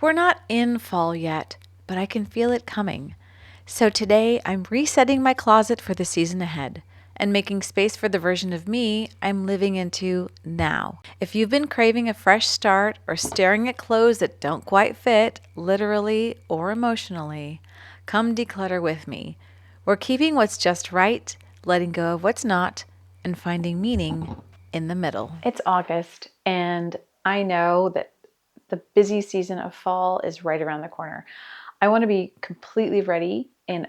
We're not in fall yet, but I can feel it coming. So today I'm resetting my closet for the season ahead and making space for the version of me I'm living into now. If you've been craving a fresh start or staring at clothes that don't quite fit, literally or emotionally, come declutter with me. We're keeping what's just right, letting go of what's not, and finding meaning in the middle. It's August, and I know that the busy season of fall is right around the corner. I want to be completely ready in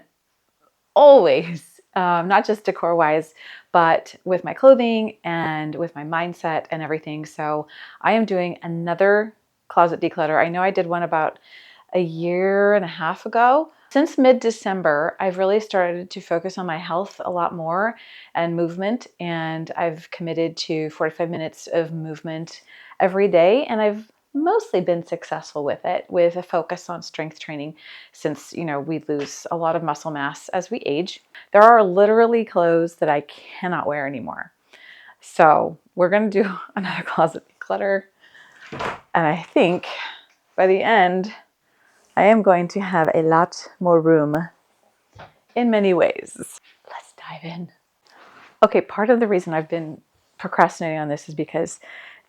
always, not just decor wise, but with my clothing and with my mindset and everything. So I am doing another closet declutter. I know I did one about a year and a half ago. Since mid-December, I've really started to focus on my health a lot more and movement, and I've committed to 45 minutes of movement every day, and I've mostly been successful with it, with a focus on strength training, since we lose a lot of muscle mass as we age. There are literally clothes that I cannot wear anymore. So we're going to do another closet declutter, and I think by the end I am going to have a lot more room in many ways. Let's dive in. Okay, part of the reason I've been procrastinating on this is because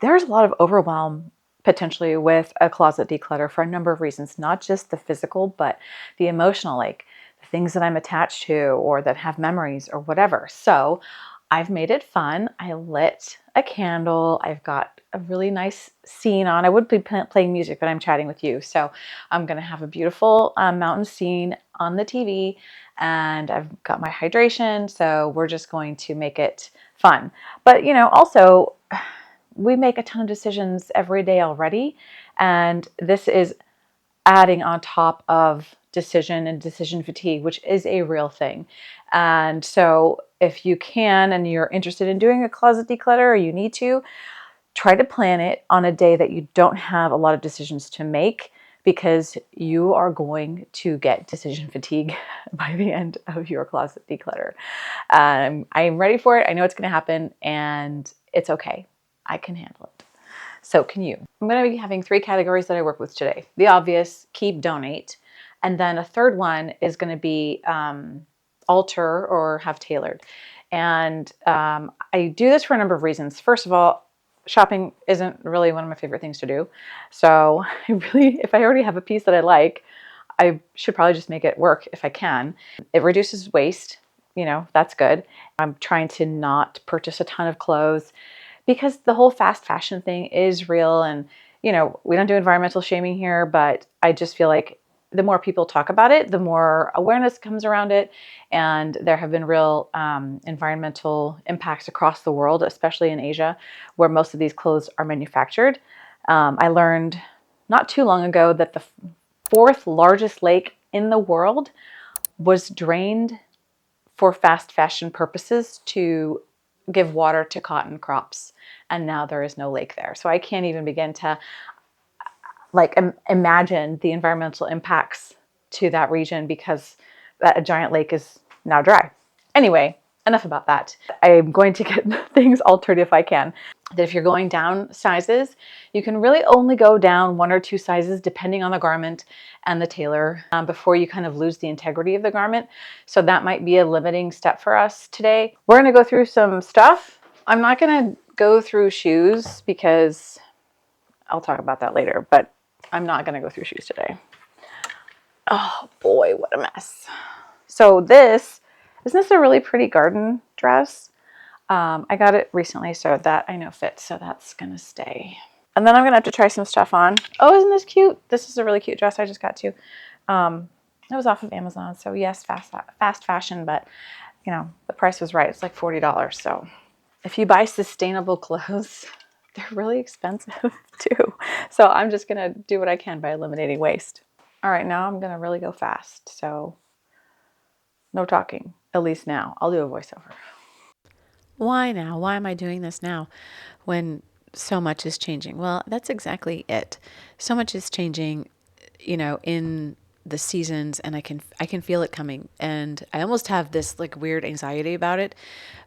there's a lot of overwhelm potentially with a closet declutter for a number of reasons, not just the physical, but the emotional, like the things that I'm attached to or that have memories or whatever. So I've made it fun. I lit a candle. I've got a really nice scene on. I would be playing music, but I'm chatting with you. So I'm going to have a beautiful mountain scene on the TV, and I've got my hydration. So we're just going to make it fun. But, also we make a ton of decisions every day already. And this is adding on top of decision and decision fatigue, which is a real thing. And so if you can, and you're interested in doing a closet declutter, or you need to, try to plan it on a day that you don't have a lot of decisions to make, because you are going to get decision fatigue by the end of your closet declutter. I'm ready for it. I know it's going to happen, and it's okay. I can handle it. So can you. I'm going to be having 3 categories that I work with today. The obvious, keep, donate. And then a third one is going to be alter or have tailored. And I do this for a number of reasons. First of all, shopping isn't really one of my favorite things to do. So if I already have a piece that I like, I should probably just make it work if I can. It reduces waste. That's good. I'm trying to not purchase a ton of clothes, because the whole fast fashion thing is real. And, we don't do environmental shaming here, but I just feel like the more people talk about it, the more awareness comes around it. And there have been real environmental impacts across the world, especially in Asia, where most of these clothes are manufactured. I learned not too long ago that the 4th largest lake in the world was drained for fast fashion purposes to give water to cotton crops. And now there is no lake there. So I can't even begin to imagine the environmental impacts to that region, because a giant lake is now dry. Anyway, enough about that. I'm going to get things altered if I can. That if you're going down sizes, you can really only go down 1 or 2 sizes depending on the garment and the tailor before you kind of lose the integrity of the garment. So that might be a limiting step for us today. We're going to go through some stuff. I'm not going to go through shoes because I'll talk about that later, but I'm not going to go through shoes today. Oh boy, what a mess. So isn't this a really pretty garden dress? I got it recently, so that I know fits, so that's going to stay. And then I'm going to have to try some stuff on. Oh, isn't this cute? This is a really cute dress I just got too. It was off of Amazon, so yes, fast fashion, but the price was right. It's like $40. So if you buy sustainable clothes, they're really expensive too. So I'm just going to do what I can by eliminating waste. All right, now I'm going to really go fast. So no talking, at least now. I'll do a voiceover. Why now? Why am I doing this now when so much is changing? Well, that's exactly it. So much is changing, in the seasons, and I can feel it coming. And I almost have this weird anxiety about it,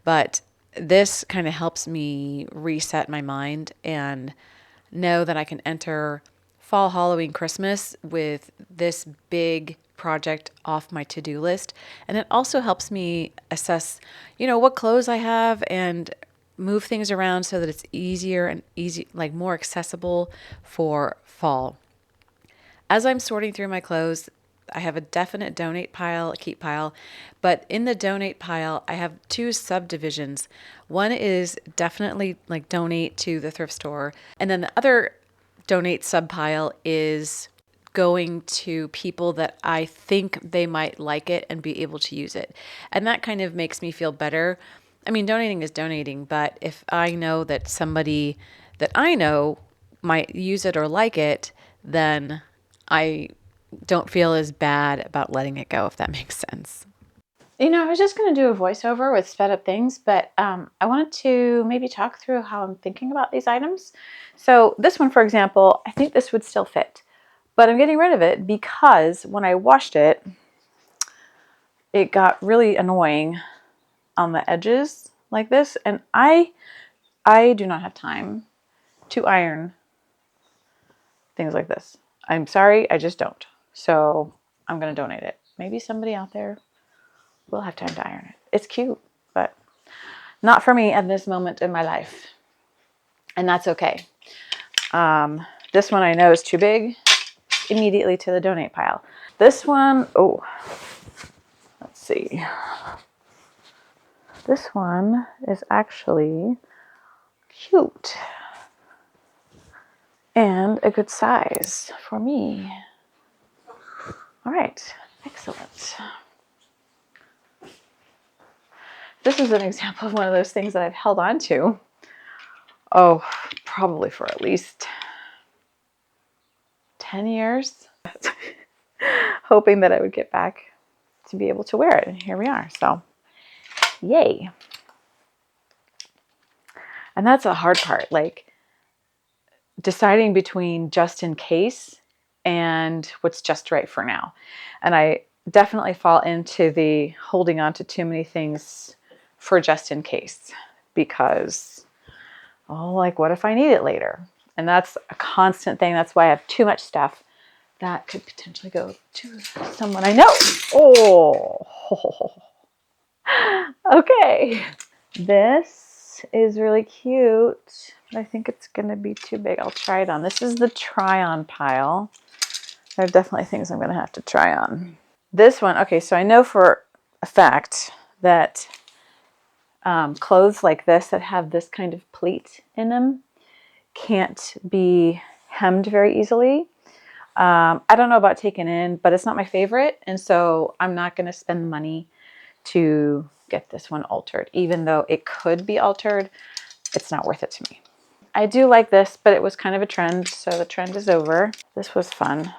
but this kind of helps me reset my mind and know that I can enter fall, Halloween, Christmas with this big project off my to-do list. And it also helps me assess, what clothes I have and move things around so that it's easier and like more accessible for fall. As I'm sorting through my clothes, I have a definite donate pile, a keep pile, but in the donate pile, I have two subdivisions. One is definitely like donate to the thrift store, and then the other donate sub pile is going to people that I think they might like it and be able to use it. And that kind of makes me feel better. I mean, donating is donating, but if I know that somebody that I know might use it or like it, then I don't feel as bad about letting it go, if that makes sense. I was just going to do a voiceover with sped up things, but I wanted to maybe talk through how I'm thinking about these items. So this one, for example, I think this would still fit, but I'm getting rid of it because when I washed it, it got really annoying on the edges like this. And I do not have time to iron things like this. I'm sorry, I just don't. So I'm going to donate it. Maybe somebody out there will have time to iron it. It's cute, but not for me at this moment in my life. And that's okay. This one I know is too big. Immediately to the donate pile. This one, let's see. This one is actually cute and a good size for me. All right, excellent. This is an example of one of those things that I've held on to. Oh, probably for at least 10 years, hoping that I would get back to be able to wear it. And here we are. So, yay. And that's a hard part, like deciding between just in case and what's just right for now. And I definitely fall into the holding on to too many things for just in case because, like what if I need it later? And that's a constant thing. That's why I have too much stuff that could potentially go to someone I know. Oh, okay. This is really cute, but I think it's going to be too big. I'll try it on. This is the try-on pile. There are definitely things I'm going to have to try on. This one, okay, so I know for a fact that clothes like this that have this kind of pleat in them can't be hemmed very easily. I don't know about taken in, but it's not my favorite. And so I'm not going to spend money to get this one altered. Even though it could be altered, it's not worth it to me. I do like this, but it was kind of a trend. So the trend is over. This was fun.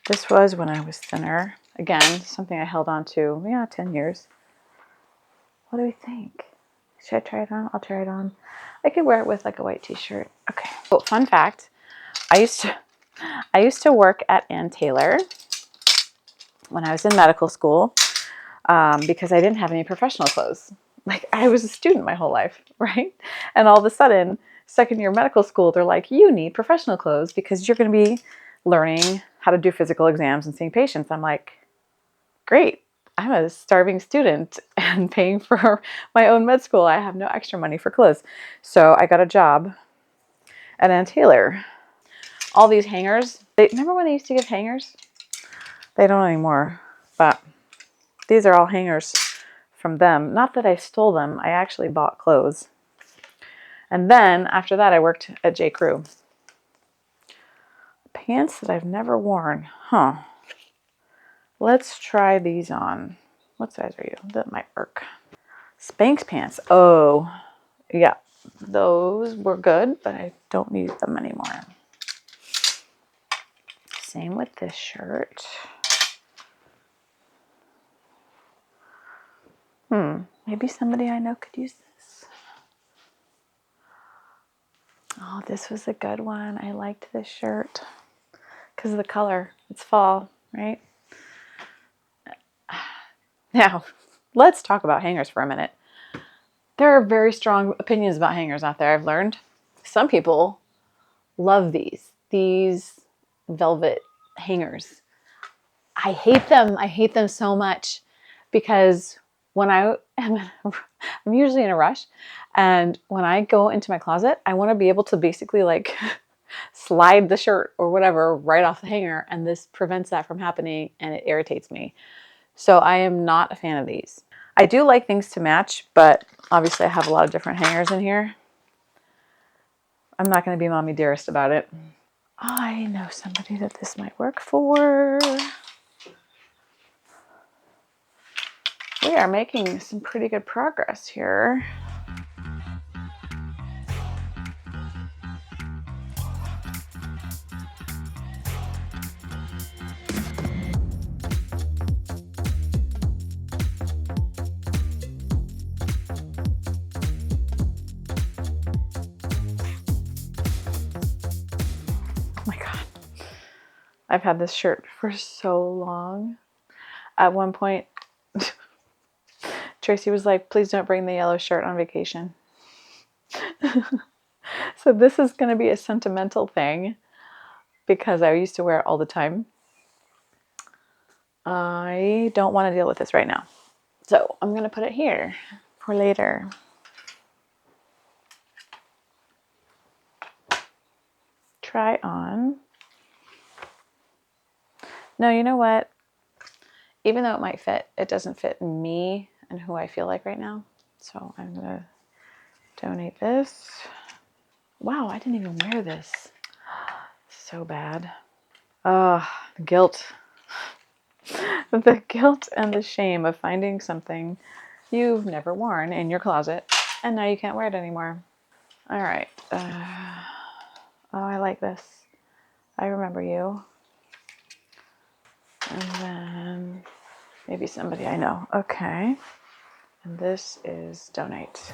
This was when I was thinner. Again, something I held on to, 10 years. What do we think? Should I try it on? I'll try it on. I could wear it with like a white t-shirt. Okay. Oh, fun fact. I used to work at Ann Taylor when I was in medical school because I didn't have any professional clothes. Like I was a student my whole life, right? And all of a sudden, second year medical school, they're like, you need professional clothes because you're going to be learning how to do physical exams and seeing patients. I'm like, great. I'm a starving student and paying for my own med school. I have no extra money for clothes. So I got a job at Ann Taylor. All these hangers. Remember when they used to give hangers? They don't anymore. But these are all hangers from them. Not that I stole them. I actually bought clothes. And then after that, I worked at J. Crew. Pants that I've never worn. Huh. Let's try these on. What size are you? That might work. Spanx pants. Oh, yeah. Those were good, but I don't need them anymore. Same with this shirt. Maybe somebody I know could use this. Oh, this was a good one. I liked this shirt because of the color. It's fall, right? Now, let's talk about hangers for a minute. There are very strong opinions about hangers out there, I've learned. Some people love these. these velvet hangers. I hate them. I hate them so much because when I'm usually in a rush, and when I go into my closet, I want to be able to basically like slide the shirt or whatever right off the hanger, and this prevents that from happening, and it irritates me. So I am not a fan of these. I do like things to match, but obviously I have a lot of different hangers in here. I'm not going to be mommy dearest about it. I know somebody that this might work for. We are making some pretty good progress here. Oh my God. I've had this shirt for so long. At one point, Tracy was like, please don't bring the yellow shirt on vacation. So this is going to be a sentimental thing because I used to wear it all the time. I don't want to deal with this right now. So I'm going to put it here for later. Try on. No, you know what? Even though it might fit, it doesn't fit me and who I feel like right now. So I'm going to donate this. Wow, I didn't even wear this. So bad. The guilt. The guilt and the shame of finding something you've never worn in your closet and now you can't wear it anymore. All right. Oh, I like this. I remember you. And then maybe somebody I know. Okay. And this is donate.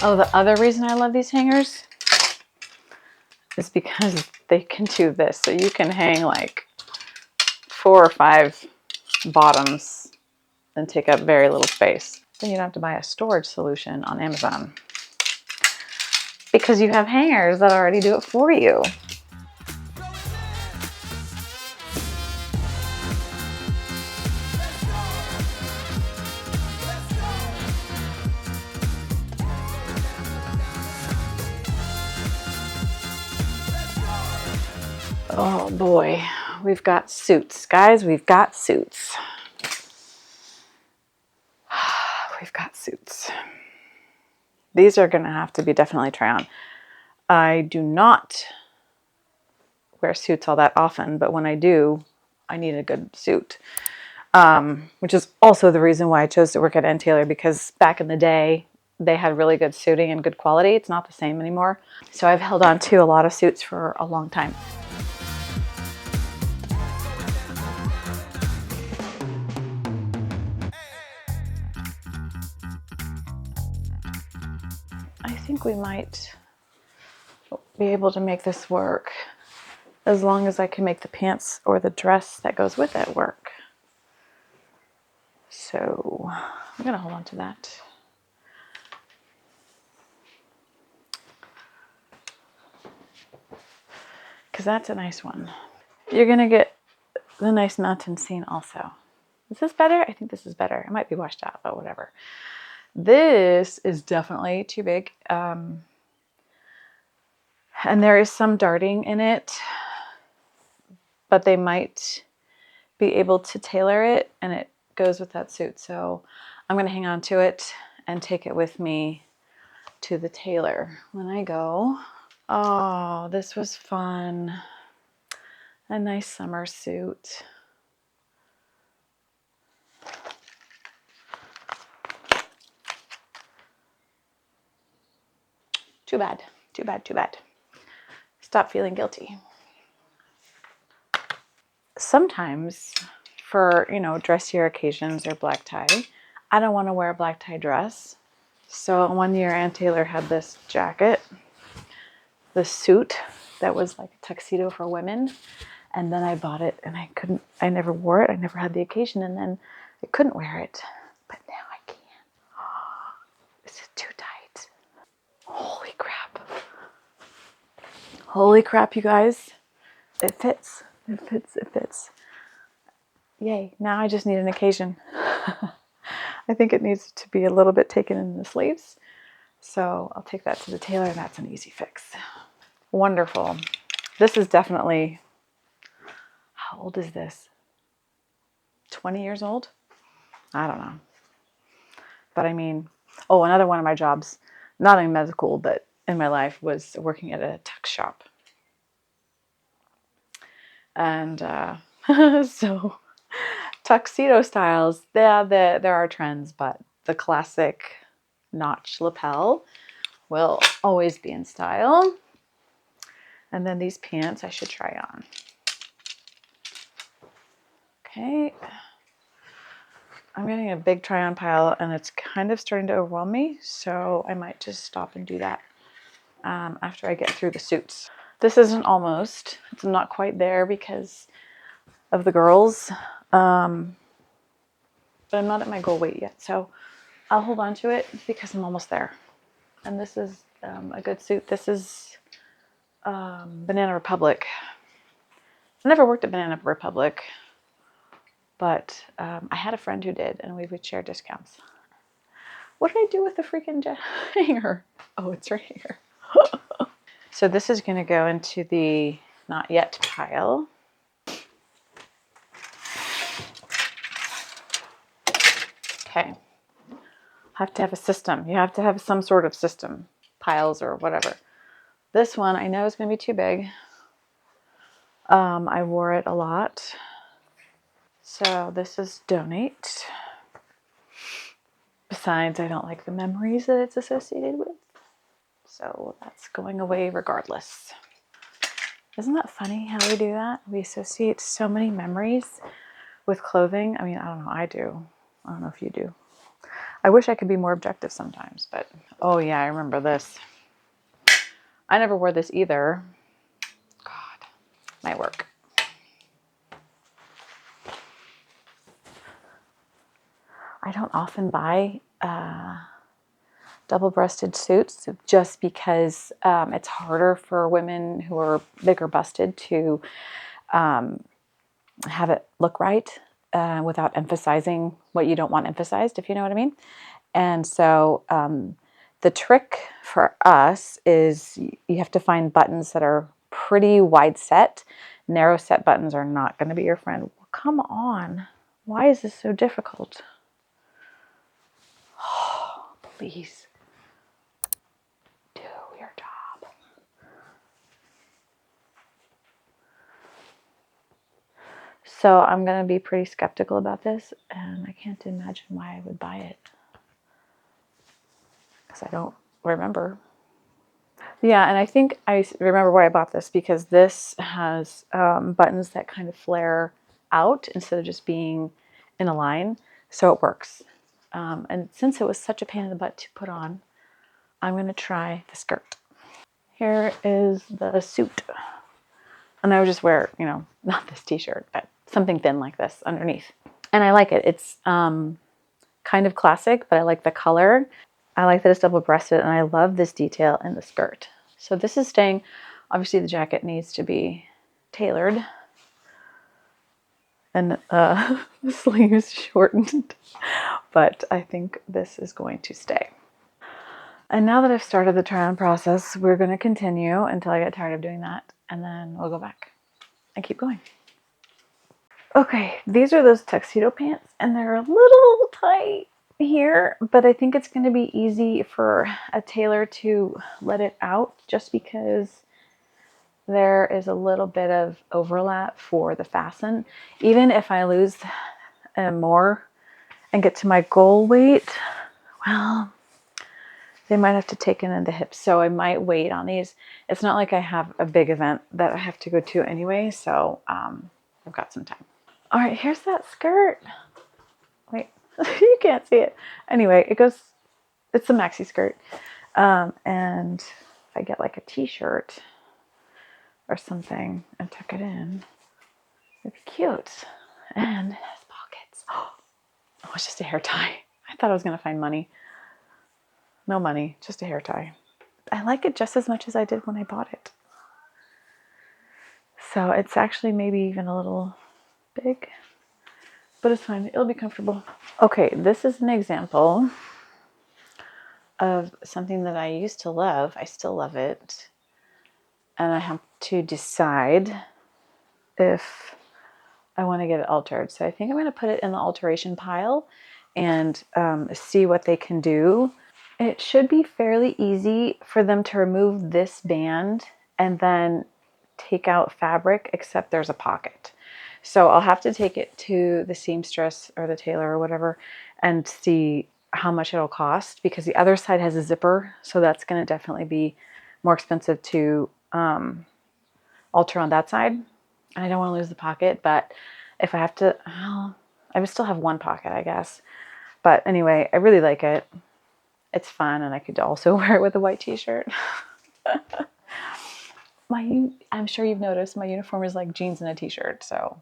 Oh, the other reason I love these hangers is because they can do this. So you can hang like 4 or 5 bottoms and take up very little space. Then you don't have to buy a storage solution on Amazon because you have hangers that already do it for you. Oh boy, we've got suits. Guys, we've got suits. We've got suits. These are going to have to be definitely try on. I do not wear suits all that often, but when I do, I need a good suit. Which is also the reason why I chose to work at N Taylor, because back in the day, they had really good suiting and good quality. It's not the same anymore. So I've held on to a lot of suits for a long time. I think we might be able to make this work as long as I can make the pants or the dress that goes with it work. So I'm going to hold on to that. Because that's a nice one. You're going to get the nice mountain scene also. Is this better? I think this is better. It might be washed out, but whatever. This is definitely too big. And there is some darting in it, but they might be able to tailor it, and it goes with that suit. So I'm going to hang on to it and take it with me to the tailor when I go. Oh, this was fun. A nice summer suit. Too bad, too bad, too bad. Stop feeling guilty. Sometimes for, dressier occasions or black tie, I don't want to wear a black tie dress. So one year Aunt Taylor had this jacket, this suit that was like a tuxedo for women. And then I bought it and I never wore it. I never had the occasion. And then I couldn't wear it, but now I can. This is too tight. Holy crap. Holy crap, you guys. It fits. It fits. It fits. Yay. Now I just need an occasion. I think it needs to be a little bit taken in the sleeves. So I'll take that to the tailor, and that's an easy fix. Wonderful. This is definitely, how old is this? 20 years old? I don't know. But I mean, oh, another one of my jobs, not in medical, but in my life, was working at a tuck shop. And so tuxedo styles, yeah, there are trends, but the classic notch lapel will always be in style. And then these pants I should try on. Okay. I'm getting a big try on pile and it's kind of starting to overwhelm me. So I might just stop and do that after I get through the suits. This isn't almost, it's not quite there because of the girls. But I'm not at my goal weight yet. So I'll hold on to it because I'm almost there. And this is a good suit. This is Banana Republic. I never worked at Banana Republic, but I had a friend who did, and we would share discounts. What did I do with the freaking hanger? Oh, it's right here. So this is going to go into the not yet pile. Okay. Have to have a system. You have to have some sort of system, piles or whatever. This one I know is going to be too big. I wore it a lot. So this is donate. Besides, I don't like the memories that it's associated with. So that's going away regardless. Isn't that funny how we do that? We associate so many memories with clothing. I mean, I don't know. I do. I don't know if you do. I wish I could be more objective sometimes, but oh yeah, I remember this. I never wore this either. God, my work. I don't often buy double-breasted suits just because it's harder for women who are bigger busted to have it look right without emphasizing what you don't want emphasized, if you know what I mean. And so the trick for us is you have to find buttons that are pretty wide set. Narrow set buttons are not going to be your friend. Well, come on. Why is this so difficult? Oh, please do your job. So I'm going to be pretty skeptical about this, and I can't imagine why I would buy it because I don't remember. Yeah, and I think I remember why I bought this because this has buttons that kind of flare out instead of just being in a line, so it works. And since it was such a pain in the butt to put on, I'm going to try the skirt. Here is the suit. And I would just wear, you know, not this t-shirt, but something thin like this underneath. And I like it. It's kind of classic, but I like the color. I like that it's double-breasted, and I love this detail in the skirt. So this is staying. Obviously, the jacket needs to be tailored. And the sleeves shortened. But I think this is going to stay. And now that I've started the try-on process, we're going to continue until I get tired of doing that. And then we'll go back and keep going. Okay, these are those tuxedo pants, and they're a little tight here, but I think it's going to be easy for a tailor to let it out just because there is a little bit of overlap for the fasten. Even if I lose more and get to my goal weight, well, they might have to take in the hips, so I might wait on these. It's not like I have a big event that I have to go to anyway, so I've got some time. All right, here's that skirt. Wait, you can't see it. Anyway, it's a maxi skirt. And if I get like a t-shirt or something and tuck it in, it's cute. And it has pockets. Oh, it's just a hair tie. I thought I was going to find money. No money, just a hair tie. I like it just as much as I did when I bought it. So it's actually maybe even a little big, but it's fine. It'll be comfortable. Okay, this is an example of something that I used to love. I still love it. And I have to decide if I want to get it altered. So I think I'm going to put it in the alteration pile and see what they can do. It should be fairly easy for them to remove this band and then take out fabric, except there's a pocket. So I'll have to take it to the seamstress or the tailor or whatever and see how much it'll cost, because the other side has a zipper. So that's going to definitely be more expensive to alter on that side. And I don't want to lose the pocket, but if I have to, well, I would still have one pocket, I guess. But anyway, I really like it. It's fun, and I could also wear it with a white t-shirt. I'm sure you've noticed my uniform is like jeans and a t-shirt, so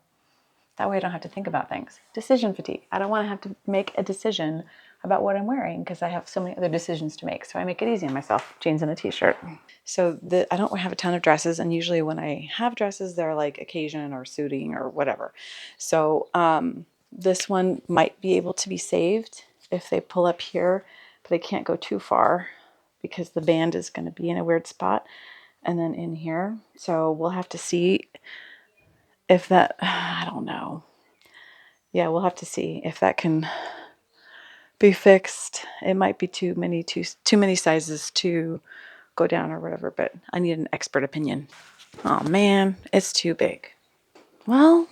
that way I don't have to think about things. Decision fatigue. I don't want to have to make a decision about what I'm wearing because I have so many other decisions to make. So I make it easy on myself. Jeans and a t-shirt. So I don't have a ton of dresses, and usually when I have dresses, they're like occasion or suiting or whatever. So this one might be able to be saved if they pull up here, but I can't go too far because the band is going to be in a weird spot and then in here. So we'll have to see if that, I don't know. Yeah, we'll have to see if that can be fixed. It might be too many sizes to go down or whatever, but I need an expert opinion. Oh man, it's too big. Well,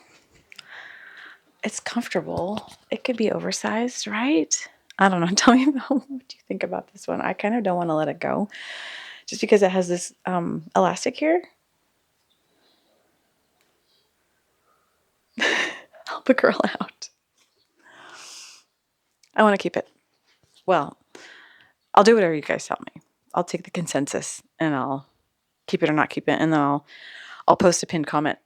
it's comfortable. It could be oversized, right? I don't know. Tell me what you think about this one. I kind of don't want to let it go just because it has this elastic here. Help a girl out. I want to keep it. Well, I'll do whatever you guys tell me. I'll take the consensus and I'll keep it or not keep it, and then I'll post a pinned comment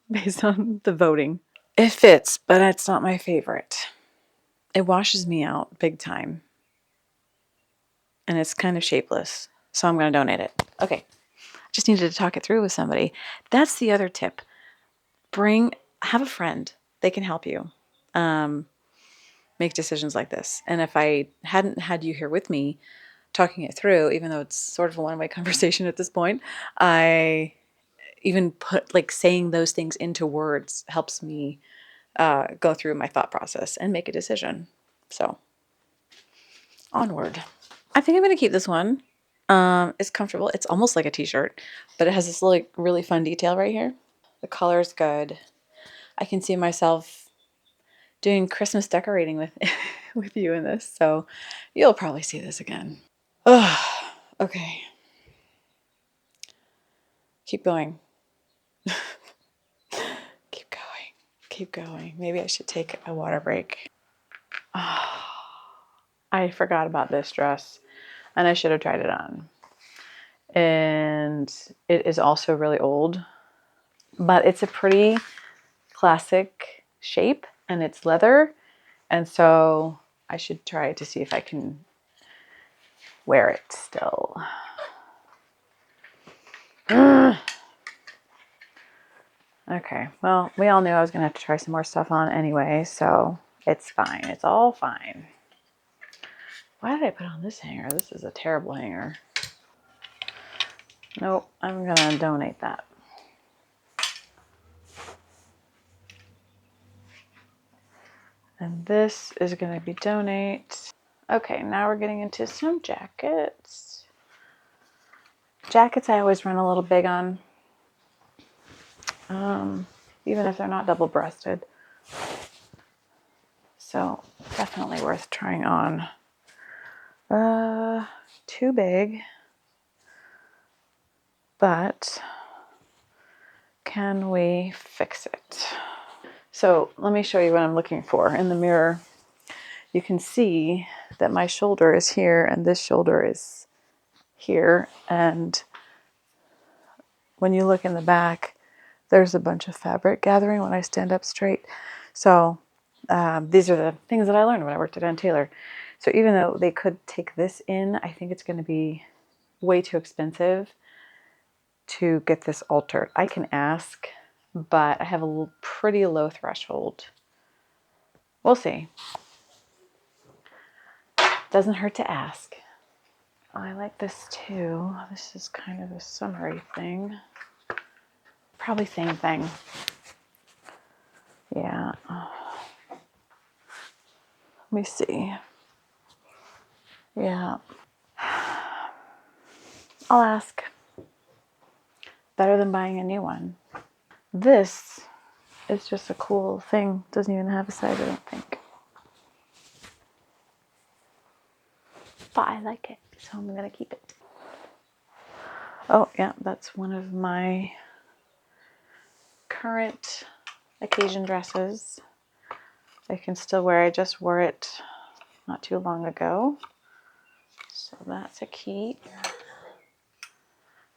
based on the voting. It fits, but it's not my favorite. It washes me out big time. And it's kind of shapeless. So I'm going to donate it. Okay. Just needed to talk it through with somebody. That's the other tip. Have a friend. They can help you make decisions like this. And if I hadn't had you here with me talking it through, even though it's sort of a one-way conversation at this point, I even put like saying those things into words helps me go through my thought process and make a decision. So onward. I think I'm going to keep this one. It's comfortable. It's almost like a t-shirt, but it has this like really fun detail right here. The color's good. I can see myself doing Christmas decorating with with you in this, so you'll probably see this again. Oh, okay. Keep going. Keep going. Keep going. Maybe I should take a water break. Oh, I forgot about this dress, and I should have tried it on. And it is also really old, but it's a pretty classic shape and it's leather, and so I should try to see if I can wear it still. Okay, well, we all knew I was gonna have to try some more stuff on anyway, so it's fine. It's all fine. Why did I put on this hanger? This is a terrible hanger. Nope, I'm gonna donate that. And this is gonna be donate. Okay, now we're getting into some jackets. Jackets I always run a little big on, even if they're not double-breasted. So definitely worth trying on. Too big, but can we fix it? So let me show you what I'm looking for. In the mirror, you can see that my shoulder is here and this shoulder is here. And when you look in the back, there's a bunch of fabric gathering when I stand up straight. So These are the things that I learned when I worked at Taylor. So even though they could take this in, I think it's going to be way too expensive to get this altered. I can ask, but I have a pretty low threshold. We'll see. Doesn't hurt to ask. I like this too. This is kind of a summery thing. Probably same thing. Yeah. Let me see. Yeah. I'll ask. Better than buying a new one. This is just a cool thing. Doesn't even have a size, I don't think. But I like it, so I'm gonna keep it. Oh yeah, that's one of my current occasion dresses. I can still wear. I just wore it not too long ago, so that's a keep.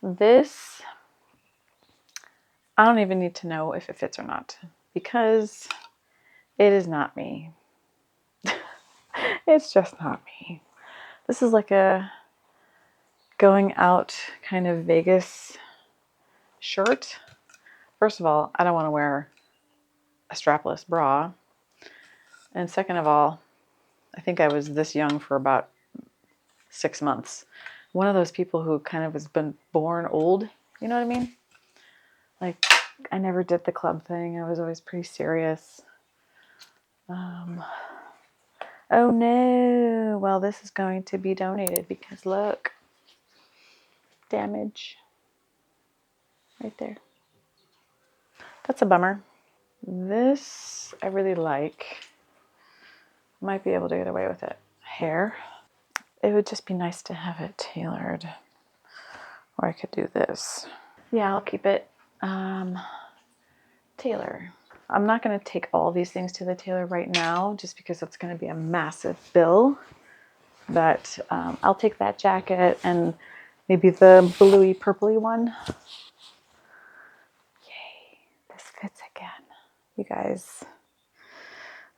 This, I don't even need to know if it fits or not, because it is not me. It's just not me. This is like a going out kind of Vegas shirt. First of all, I don't want to wear a strapless bra. And second of all, I think I was this young for about 6 months. One of those people who kind of has been born old, you know what I mean? Like, I never did the club thing. I was always pretty serious. Oh no. Well, this is going to be donated because look, damage right there. That's a bummer. This I really like. Might be able to get away with it. Hair. It would just be nice to have it tailored. Or I could do this. Yeah, I'll keep it. Tailor. I'm not going to take all these things to the tailor right now just because it's going to be a massive bill. But I'll take that jacket and maybe the bluey purpley one. Yay, this fits again. You guys,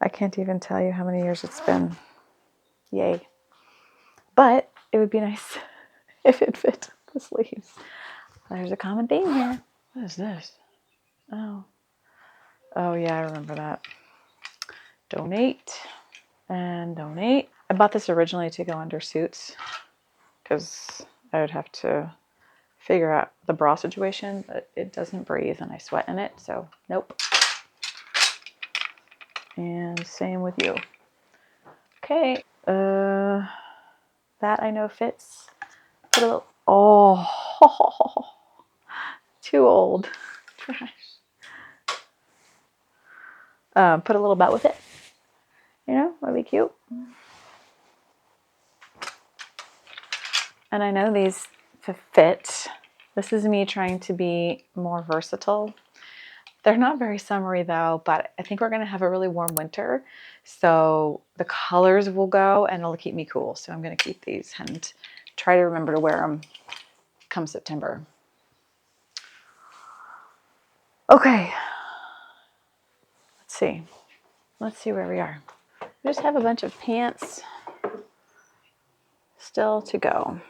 I can't even tell you how many years it's been. Yay. But it would be nice if it fit the sleeves. There's a common theme here. What is this? Oh. Oh yeah, I remember that. Donate and donate. I bought this originally to go under suits because I would have to figure out the bra situation, but it doesn't breathe and I sweat in it, so nope. And same with you. Okay, that I know fits. Put a little, oh, too old. Trash. Put a little belt with it. You know, that'd be cute. And I know these fit. This is me trying to be more versatile. They're not very summery though, but I think we're going to have a really warm winter. So the colors will go and it'll keep me cool. So I'm going to keep these and try to remember to wear them come September. Okay. Let's see. Let's see where we are. We just have a bunch of pants still to go,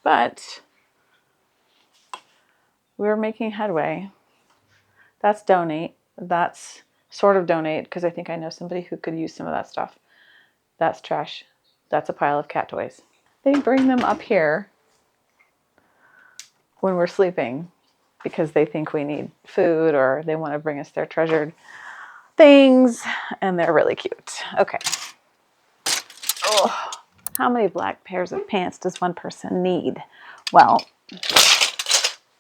but we're making headway. That's donate. That's sort of donate because I think I know somebody who could use some of that stuff. That's trash. That's a pile of cat toys. They bring them up here when we're sleeping because they think we need food or they want to bring us their treasured things, and they're really cute. Okay. Oh, how many black pairs of pants does one person need? Well,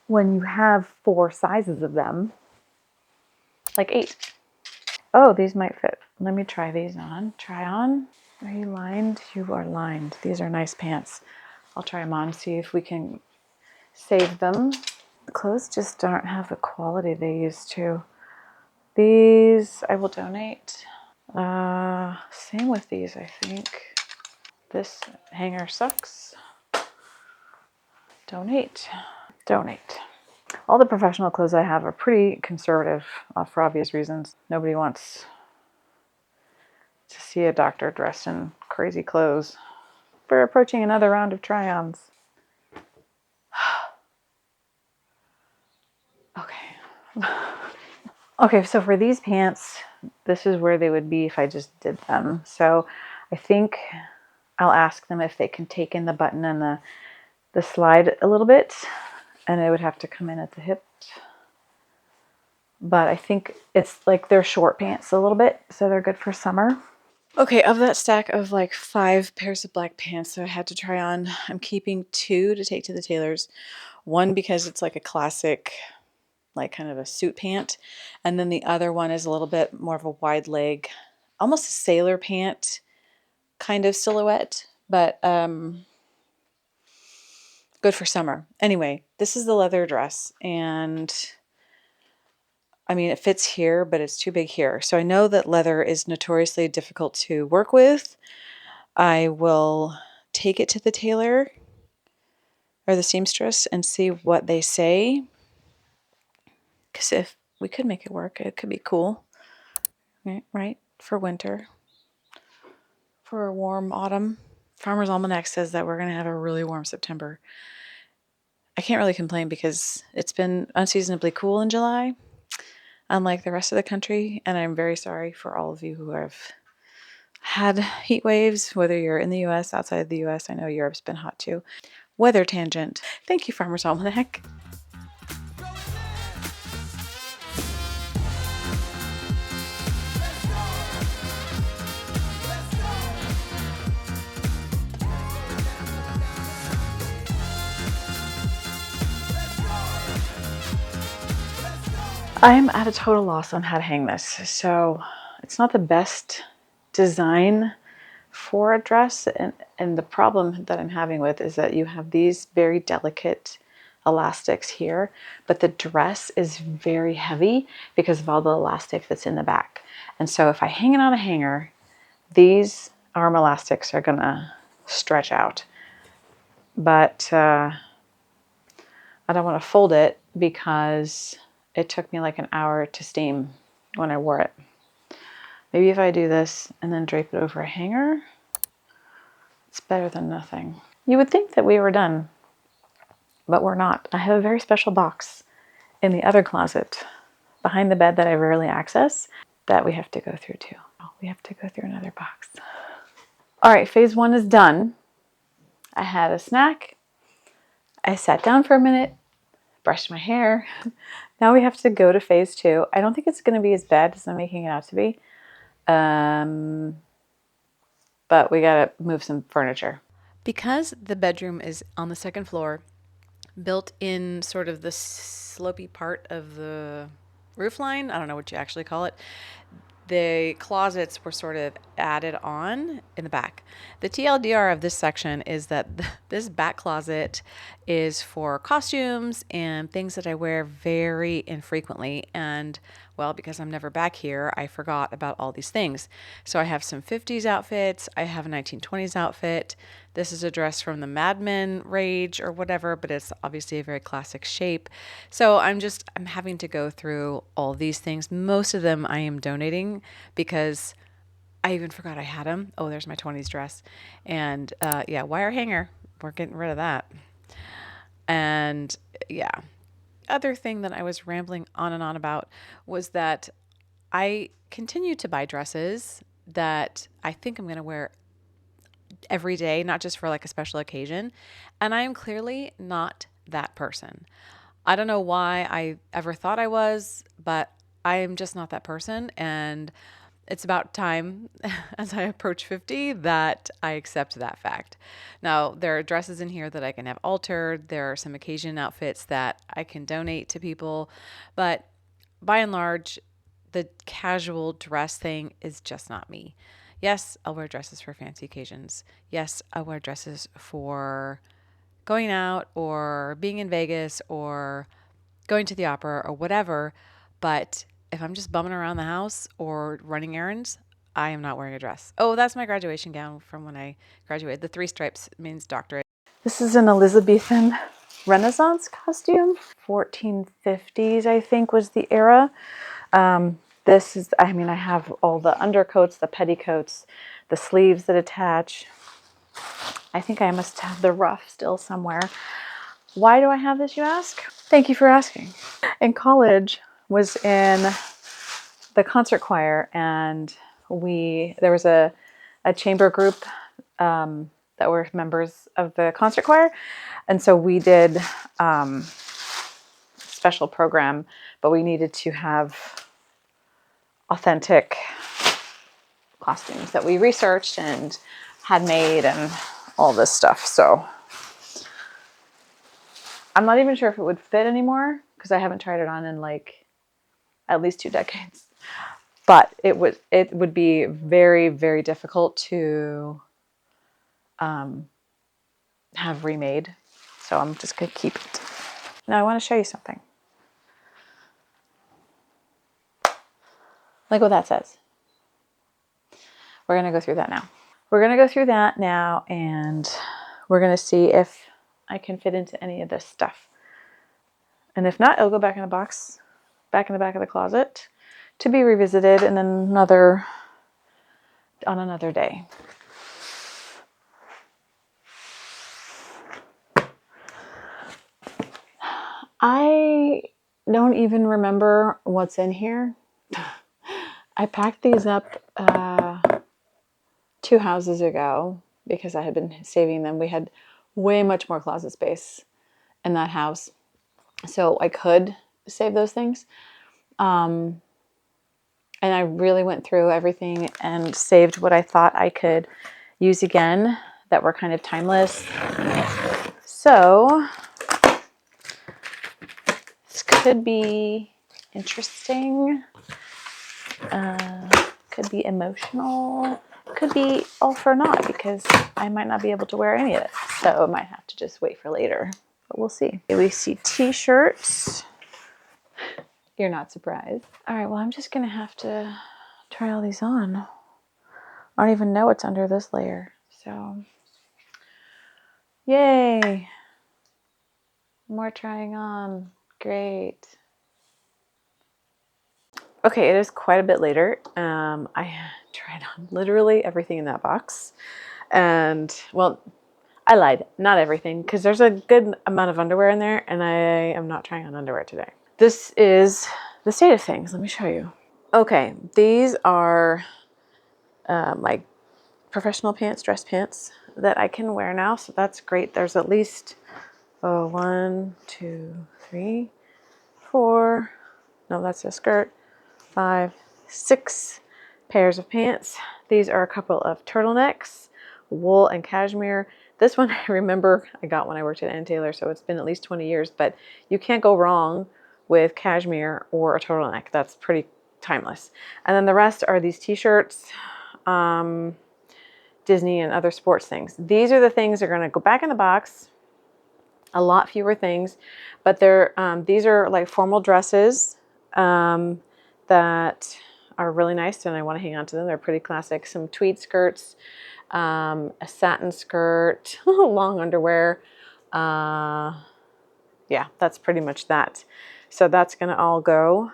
when you have 4 sizes of them, like 8. Oh, these might fit. Let me try these on. Try on. Are you lined? You are lined. These are nice pants. I'll try them on, see if we can save them. The clothes just don't have the quality they used to. These I will donate. Same with these, I think. This hanger sucks. Donate. Donate. All the professional clothes I have are pretty conservative for obvious reasons. Nobody wants to see a doctor dressed in crazy clothes. We're approaching another round of try-ons. Okay. Okay, so for these pants, this is where they would be if I just did them. So I think I'll ask them if they can take in the button and the slide a little bit, and it would have to come in at the hip. But I think it's like they're short pants a little bit, so they're good for summer. Okay, of that stack of like 5 pairs of black pants that I had to try on, I'm keeping 2 to take to the tailors. One because it's like a classic, like kind of a suit pant, and then the other one is a little bit more of a wide leg, almost a sailor pant kind of silhouette, but good for summer. Anyway, this is the leather dress, and I mean, it fits here, but it's too big here. So I know that leather is notoriously difficult to work with. I will take it to the tailor or the seamstress and see what they say. Because if we could make it work, it could be cool, right? For winter, for a warm autumn. Farmer's Almanac says that we're going to have a really warm September. I can't really complain because it's been unseasonably cool in July, unlike the rest of the country. And I'm very sorry for all of you who have had heat waves, whether you're in the US, outside the US. I know Europe's been hot too. Weather tangent. Thank you, Farmer's Almanac. I'm at a total loss on how to hang this. So it's not the best design for a dress. And the problem that I'm having with is that you have these very delicate elastics here, but the dress is very heavy because of all the elastic that's in the back. And so if I hang it on a hanger, these arm elastics are gonna stretch out. But I don't want to fold it because it took me like an hour to steam when I wore it. Maybe if I do this and then drape it over a hanger, it's better than nothing. You would think that we were done, but we're not. I have a very special box in the other closet behind the bed that I rarely access that we have to go through too. We have to go through another box. All right, phase 1 is done. I had a snack. I sat down for a minute, brushed my hair. Now we have to go to phase 2. I don't think it's going to be as bad as I'm making it out to be. But we got to move some furniture. Because the bedroom is on the second floor, built in sort of the slopey part of the roof line, I don't know what you actually call it, the closets were sort of added on in the back. The TLDR of this section is that this back closet is for costumes and things that I wear very infrequently. And well, because I'm never back here, I forgot about all these things. So I have some 50s outfits. I have a 1920s outfit. This is a dress from the Mad Men rage or whatever, but it's obviously a very classic shape. So I'm having to go through all these things. Most of them I am donating because I even forgot I had them. Oh, there's my 20s dress. And yeah, wire hanger. We're getting rid of that. And yeah, other thing that I was rambling on and on about was that I continue to buy dresses that I think I'm going to wear every day, not just for like a special occasion. And I am clearly not that person. I don't know why I ever thought I was, but I am just not that person. And it's about time as I approach 50 that I accept that fact. Now, there are dresses in here that I can have altered. There are some occasion outfits that I can donate to people. But by and large, the casual dress thing is just not me. Yes, I'll wear dresses for fancy occasions. Yes, I'll wear dresses for going out or being in Vegas or going to the opera or whatever. But if I'm just bumming around the house or running errands, I am not wearing a dress. Oh, that's my graduation gown from when I graduated. The 3 stripes means doctorate. This is an Elizabethan Renaissance costume. 1450s, I think, was the era. This is, I mean, I have all the undercoats, the petticoats, the sleeves that attach. I think I must have the ruff still somewhere. Why do I have this, you ask? Thank you for asking. In college, was in the concert choir, and there was a chamber group that were members of the concert choir, and so we did special program, but we needed to have authentic costumes that we researched and had made and all this stuff. So I'm not even sure if it would fit anymore because I haven't tried it on in like at least 2 decades. But it would be very, very difficult to have remade. So I'm just going to keep it. Now I want to show you something. Like what that says. We're going to go through that now. We're going to go through that now, and we're going to see if I can fit into any of this stuff. And if not, it'll go back in the box, back in the back of the closet to be revisited in on another day. I don't even remember what's in here. I packed these up 2 houses ago because I had been saving them. We had way much more closet space in that house, so I could save those things. And I really went through everything and saved what I thought I could use again that were kind of timeless. So this could be interesting, could be emotional, could be all for naught because I might not be able to wear any of it. So I might have to just wait for later, but we'll see. We see t-shirts. You're not surprised. All right, well, I'm just gonna have to try all these on. I don't even know what's under this layer, so yay! More trying on, great. Okay, it is quite a bit later. I tried on literally everything in that box, and well, I lied, not everything, because there's a good amount of underwear in there, and I am not trying on underwear today. This is the state of things. Let me show you. Okay, these are my professional pants, dress pants that I can wear now, so that's great. There's at least 1, 2, 3, 4. No, that's a skirt. 5, 6 pairs of pants. These are a couple of turtlenecks, wool and cashmere. This one I remember I got when I worked at Ann Taylor, so it's been at least 20 years, but you can't go wrong with cashmere or a turtleneck. That's pretty timeless. And then the rest are these t-shirts, Disney and other sports things. These are the things that are going to go back in the box. A lot fewer things, but these are like formal dresses that are really nice, and I want to hang on to them. They're pretty classic. Some tweed skirts, a satin skirt, long underwear. Yeah, that's pretty much that. So that's going to all go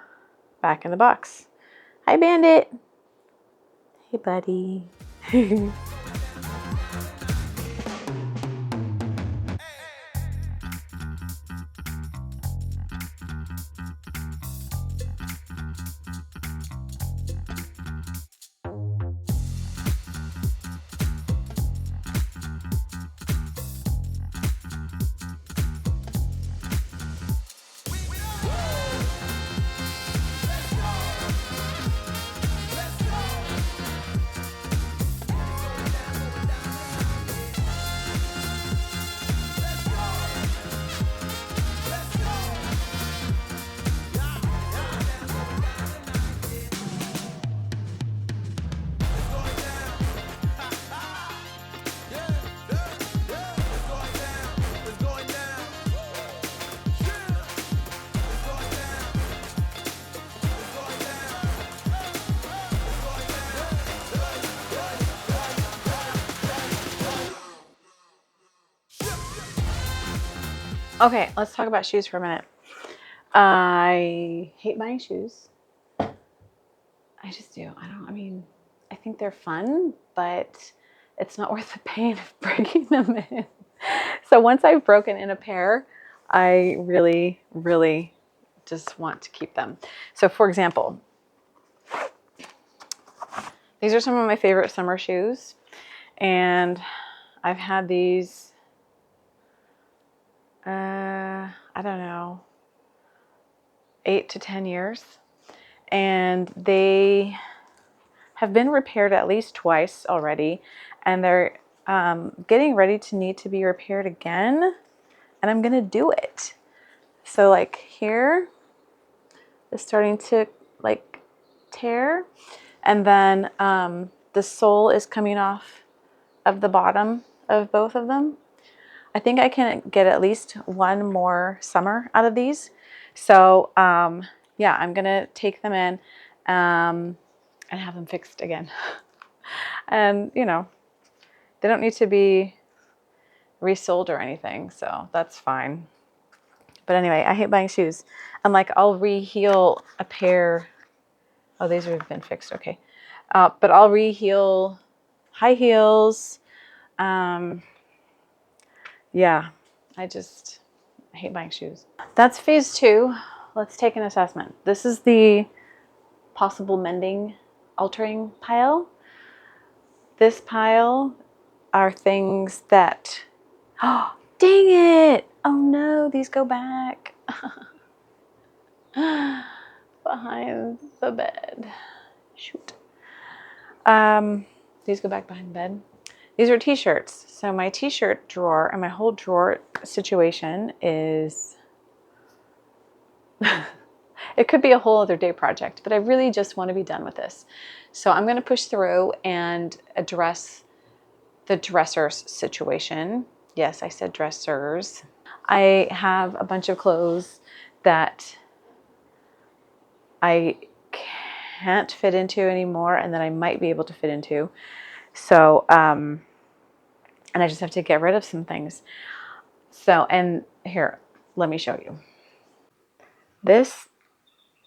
back in the box. Hi, Bandit. Hey, buddy. Okay, let's talk about shoes for a minute. I hate buying shoes. I just do. I mean, I think they're fun, but it's not worth the pain of breaking them in. So once I've broken in a pair, I really, really just want to keep them. So for example, these are some of my favorite summer shoes. And I've had these, I don't know, 8 to 10 years. And they have been repaired at least twice already. And they're getting ready to need to be repaired again. And I'm going to do it. So like here, it's starting to like tear. And then the sole is coming off of the bottom of both of them. I think I can get at least one more summer out of these. So yeah, I'm gonna take them in and have them fixed again. And you know, they don't need to be resold or anything, so that's fine. But anyway, I hate buying shoes. And like I'll re-heel a pair. Oh, these have been fixed, okay. But I'll re-heel high heels. Yeah, I hate buying shoes. That's phase 2. Let's take an assessment. This is the possible mending, altering pile. This pile are things that, oh, dang it. Oh no, these go back behind the bed. Shoot. These go back behind the bed. These are t-shirts. So my t-shirt drawer and my whole drawer situation is, it could be a whole other day project, but I really just want to be done with this. So I'm going to push through and address the dressers situation. Yes, I said dressers. I have a bunch of clothes that I can't fit into anymore and that I might be able to fit into. So, and I just have to get rid of some things. So, and here, let me show you. This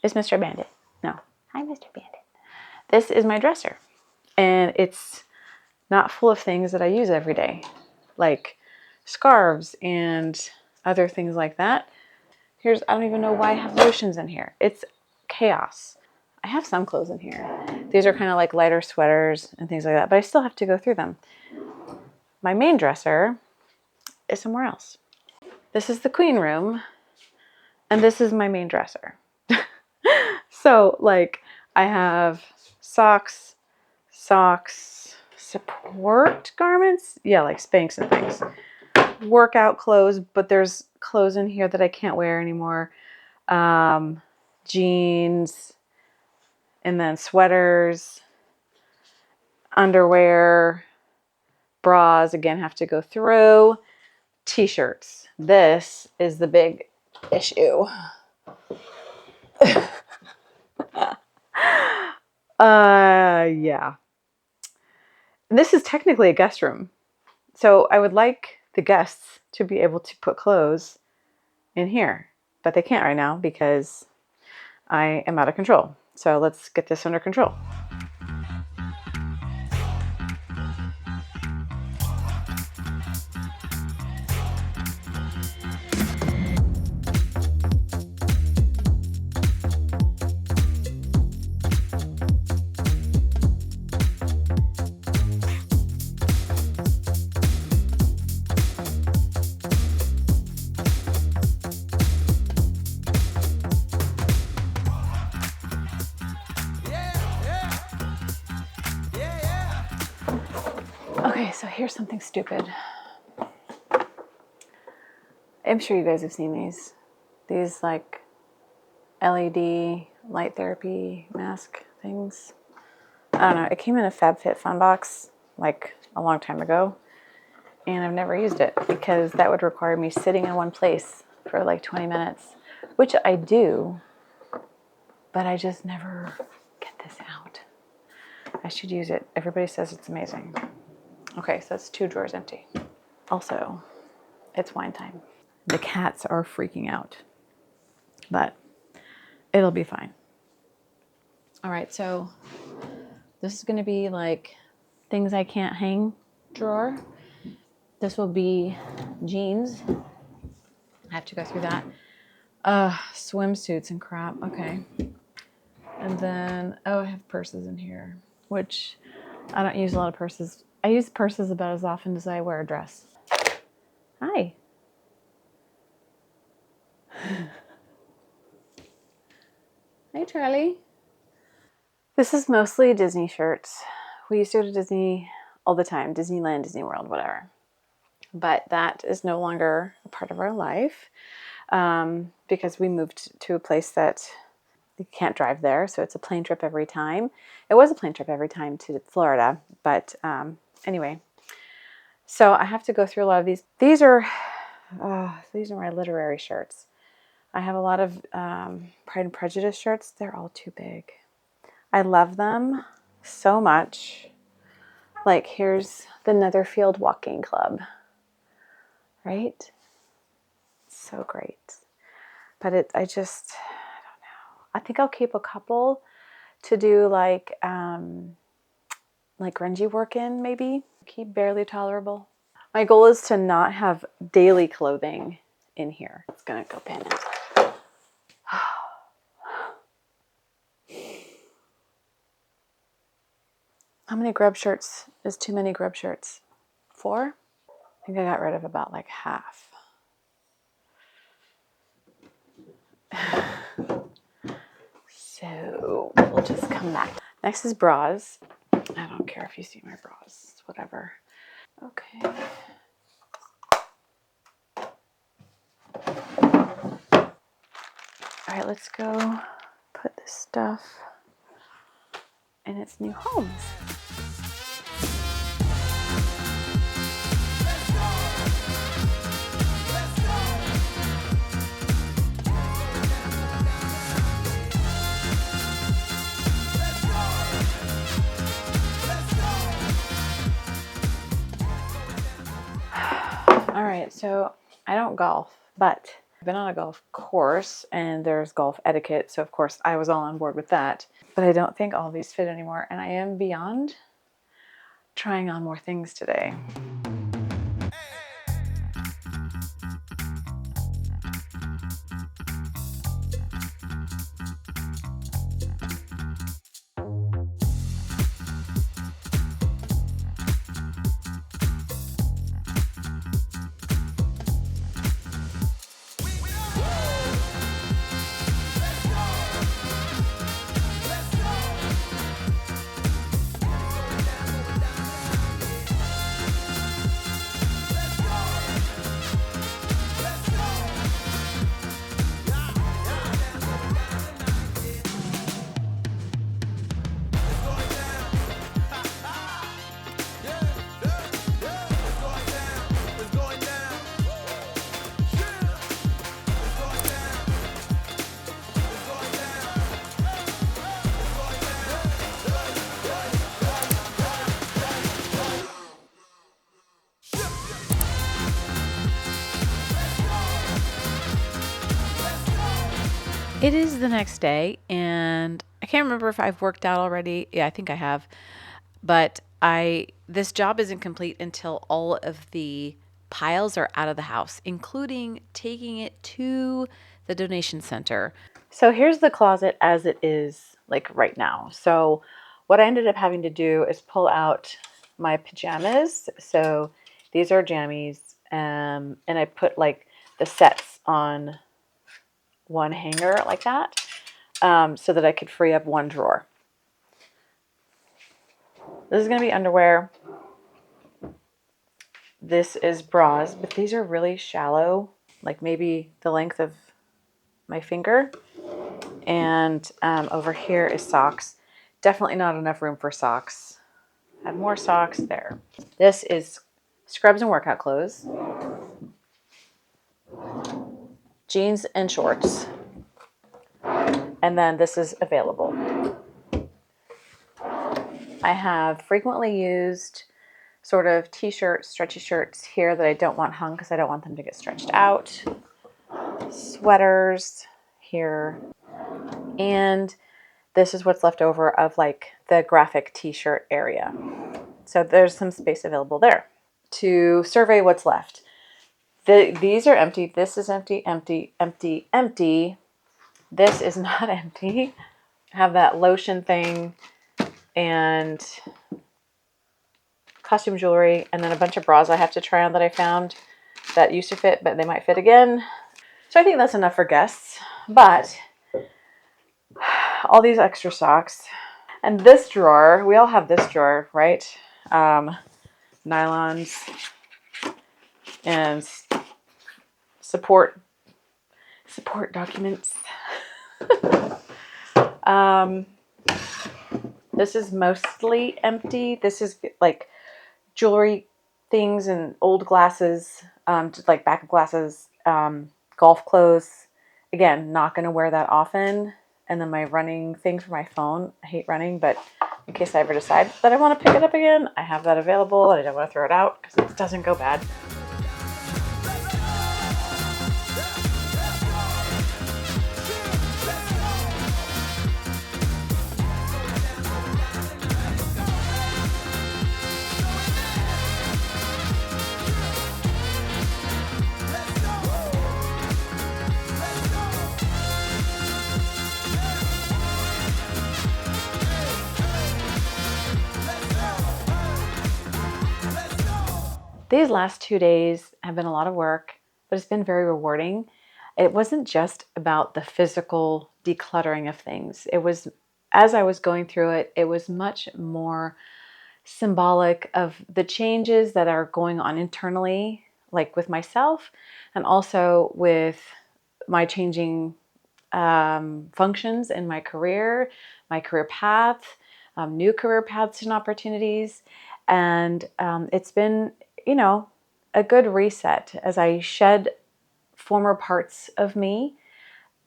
is Mr. Bandit. No, hi, Mr. Bandit. This is my dresser. And it's not full of things that I use every day, like scarves and other things like that. I don't even know why I have lotions in here. It's chaos. I have some clothes in here. These are kind of like lighter sweaters and things like that, but I still have to go through them. My main dresser is somewhere else. This is the queen room, and this is my main dresser. So like I have socks, support garments. Yeah, like Spanx and things. Workout clothes, but there's clothes in here that I can't wear anymore. Jeans, and then sweaters, underwear, bras, again, have to go through. T-shirts. This is the big issue. Yeah. This is technically a guest room. So I would like the guests to be able to put clothes in here, but they can't right now because I am out of control. So let's get this under control. Okay, so here's something stupid. I'm sure you guys have seen these. These like LED light therapy mask things. I don't know. It came in a FabFitFun box like a long time ago. And I've never used it because that would require me sitting in one place for like 20 minutes, which I do, but I just never get this out. I should use it. Everybody says it's amazing. Okay, so that's 2 drawers empty. Also, it's wine time. The cats are freaking out, but it'll be fine. All right, so this is going to be like things I can't hang drawer. This will be jeans. I have to go through that. Swimsuits and crap. Okay. And then, oh, I have purses in here, which I don't use a lot of purses. I use purses about as often as I wear a dress. Hi. Hey, Charlie. This is mostly Disney shirts. We used to go to Disney all the time, Disneyland, Disney World, whatever. But that is no longer a part of our life because we moved to a place that you can't drive there. So it's a plane trip every time. It was a plane trip every time to Florida. But anyway, so I have to go through a lot of these. These are my literary shirts. I have a lot of Pride and Prejudice shirts. They're all too big. I love them so much. Like, here's the Netherfield Walking Club, right? So great. But I don't know. I think I'll keep a couple to do like grungy work in, maybe. Keep barely tolerable. My goal is to not have daily clothing in here. It's gonna go pin it. How many grub shirts is too many grub shirts? 4? I think I got rid of about like half. So we'll just come back. Next is bras. I don't care if you see my bras, whatever. Okay. All right, let's go put this stuff in its new homes. All right, so I don't golf, but I've been on a golf course and there's golf etiquette. So of course I was all on board with that, but I don't think all these fit anymore. And I am beyond trying on more things today. It is the next day, and I can't remember if I've worked out already. Yeah, I think I have. But this job isn't complete until all of the piles are out of the house, including taking it to the donation center. So here's the closet as it is like right now. So what I ended up having to do is pull out my pajamas. So these are jammies, and I put like the sets on one hanger like that, so that I could free up one drawer. This is going to be underwear. This is bras, but these are really shallow, like maybe the length of my finger. And over here is socks. Definitely not enough room for socks. Add more socks there. This is scrubs and workout clothes. Jeans and shorts. And then this is available. I have frequently used sort of t-shirts, stretchy shirts here that I don't want hung because I don't want them to get stretched out. Sweaters here. And this is what's left over of like the graphic t-shirt area. So there's some space available there. To survey what's left. These are empty. This is empty, empty, empty, empty. This is not empty. I have that lotion thing and costume jewelry, and then a bunch of bras I have to try on that I found that used to fit, but they might fit again. So I think that's enough for guests. But all these extra socks. And this drawer, we all have this drawer, right? Nylons and support documents. This is mostly empty. This is like jewelry things and old glasses, just like backup glasses, golf clothes. Again, not going to wear that often. And then my running thing for my phone. I hate running, but in case I ever decide that I want to pick it up again, I have that available and I don't want to throw it out because it doesn't go bad. These last 2 days have been a lot of work, but it's been very rewarding. It wasn't just about the physical decluttering of things. It was, as I was going through it, it was much more symbolic of the changes that are going on internally, like with myself, and also with my changing functions in my career path, new career paths and opportunities. And it's been, a good reset as I shed former parts of me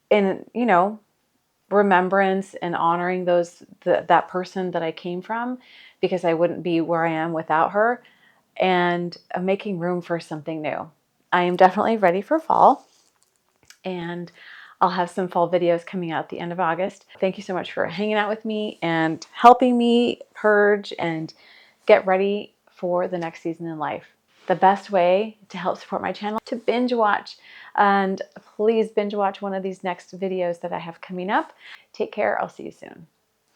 in, remembrance and honoring that person that I came from, because I wouldn't be where I am without her, and making room for something new. I am definitely ready for fall, and I'll have some fall videos coming out at the end of August. Thank you so much for hanging out with me and helping me purge and get ready for the next season in life. The best way to help support my channel is to binge watch, and please binge watch one of these next videos that I have coming up. Take care. I'll see you soon.